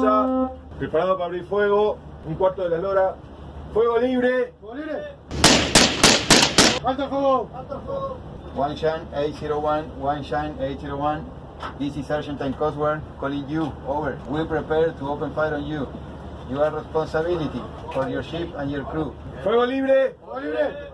masa, preparado para abrir fuego, un cuarto de la lora. Fuego libre. ¡Fuego libre! ¡Alto el fuego! ¡Alto el fuego! One Shine 801. This is Argentine Coast Guard calling you. Over. We prepare to open fire on you. You are responsibility for your ship and your crew. Fuego libre. ¡Fuego libre!